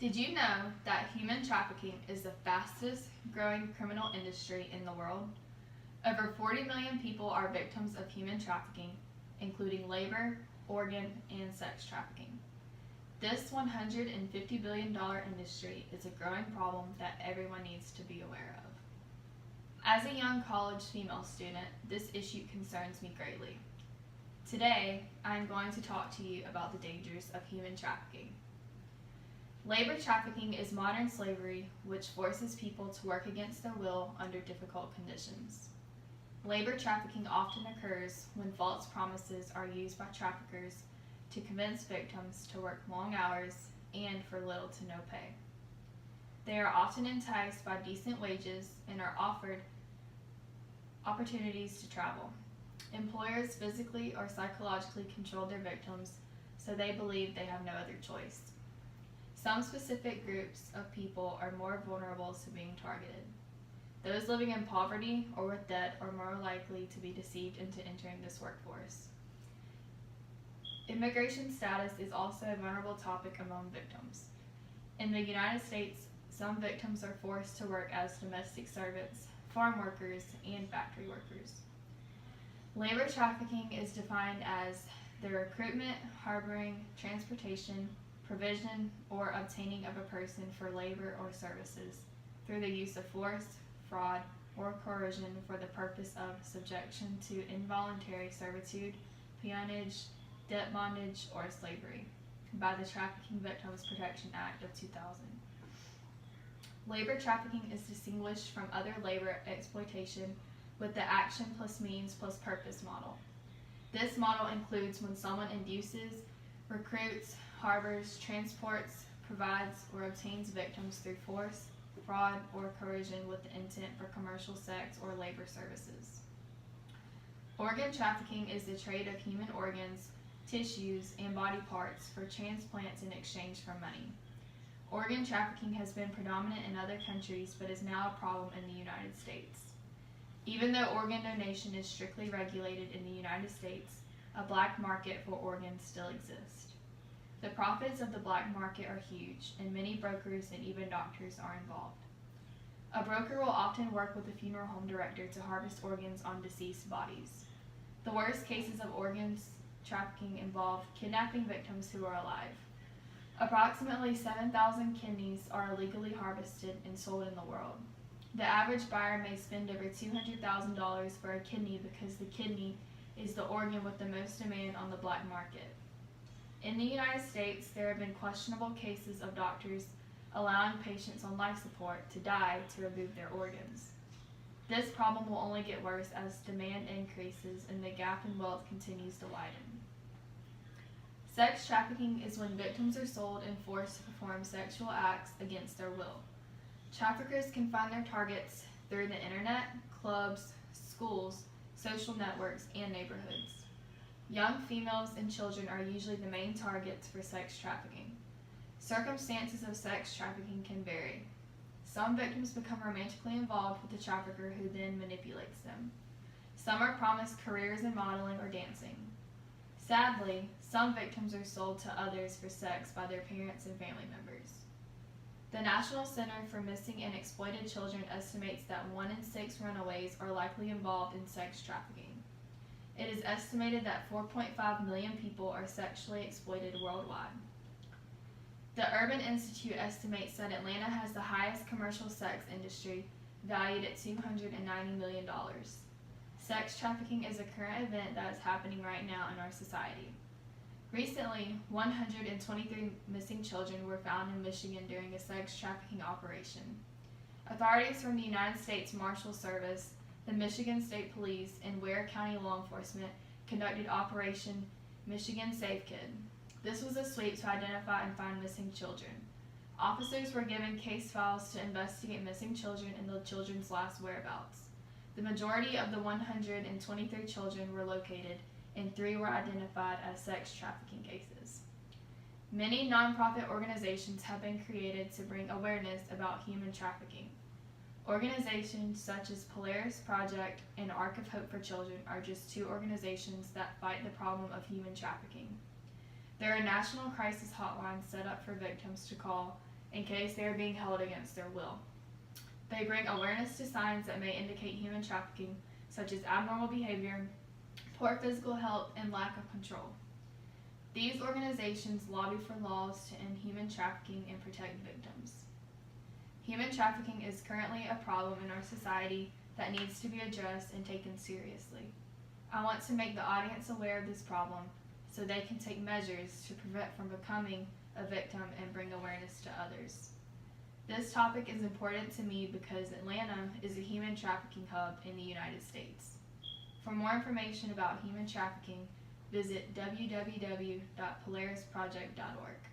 Did you know that human trafficking is the fastest growing criminal industry in the world? Over 40 million people are victims of human trafficking, including labor, organ, and sex trafficking. This $150 billion industry is a growing problem that everyone needs to be aware of. As a young college female student, this issue concerns me greatly. Today, I am going to talk to you about the dangers of human trafficking. Labor trafficking is modern slavery which forces people to work against their will under difficult conditions. Labor trafficking often occurs when false promises are used by traffickers to convince victims to work long hours and for little to no pay. They are often enticed by decent wages and are offered opportunities to travel. Employers physically or psychologically control their victims so they believe they have no other choice. Some specific groups of people are more vulnerable to being targeted. Those living in poverty or with debt are more likely to be deceived into entering this workforce. Immigration status is also a vulnerable topic among victims. In the United States, some victims are forced to work as domestic servants, farm workers, and factory workers. Labor trafficking is defined as the recruitment, harboring, transportation, provision, or obtaining of a person for labor or services through the use of force, fraud, or coercion for the purpose of subjection to involuntary servitude, peonage, debt bondage, or slavery by the Trafficking Victims Protection Act of 2000. Labor trafficking is distinguished from other labor exploitation with the action plus means plus purpose model. This model includes when someone induces, recruits, harbors, transports, provides, or obtains victims through force, fraud, or coercion with the intent for commercial sex or labor services. Organ trafficking is the trade of human organs, tissues, and body parts for transplants in exchange for money. Organ trafficking has been predominant in other countries but is now a problem in the United States. Even though organ donation is strictly regulated in the United States, a black market for organs still exists. The profits of the black market are huge, and many brokers and even doctors are involved. A broker will often work with a funeral home director to harvest organs on deceased bodies. The worst cases of organs trafficking involve kidnapping victims who are alive. Approximately 7,000 kidneys are illegally harvested and sold in the world. The average buyer may spend over $200,000 for a kidney because the kidney is the organ with the most demand on the black market. In the United States, there have been questionable cases of doctors allowing patients on life support to die to remove their organs. This problem will only get worse as demand increases and the gap in wealth continues to widen. Sex trafficking is when victims are sold and forced to perform sexual acts against their will. Traffickers can find their targets through the internet, clubs, schools, social networks, and neighborhoods. Young females and children are usually the main targets for sex trafficking. Circumstances of sex trafficking can vary. Some victims become romantically involved with the trafficker who then manipulates them. Some are promised careers in modeling or dancing. Sadly, some victims are sold to others for sex by their parents and family members. The National Center for Missing and Exploited Children estimates that 1 in 6 runaways are likely involved in sex trafficking. It is estimated that 4.5 million people are sexually exploited worldwide. The Urban Institute estimates that Atlanta has the highest commercial sex industry, valued at $290 million. Sex trafficking is a current event that is happening right now in our society. Recently, 123 missing children were found in Michigan during a sex trafficking operation. Authorities from the United States Marshal Service, the Michigan State Police, and Ware County Law Enforcement conducted Operation Michigan Safe Kid. This was a sweep to identify and find missing children. Officers were given case files to investigate missing children and the children's last whereabouts. The majority of the 123 children were located, and 3 were identified as sex trafficking cases. Many nonprofit organizations have been created to bring awareness about human trafficking. Organizations such as Polaris Project and Arc of Hope for Children are just 2 organizations that fight the problem of human trafficking. There are national crisis hotlines set up for victims to call in case they are being held against their will. They bring awareness to signs that may indicate human trafficking, such as abnormal behavior, poor physical health, and lack of control. These organizations lobby for laws to end human trafficking and protect victims. Human trafficking is currently a problem in our society that needs to be addressed and taken seriously. I want to make the audience aware of this problem so they can take measures to prevent from becoming a victim and bring awareness to others. This topic is important to me because Atlanta is a human trafficking hub in the United States. For more information about human trafficking, visit www.polarisproject.org.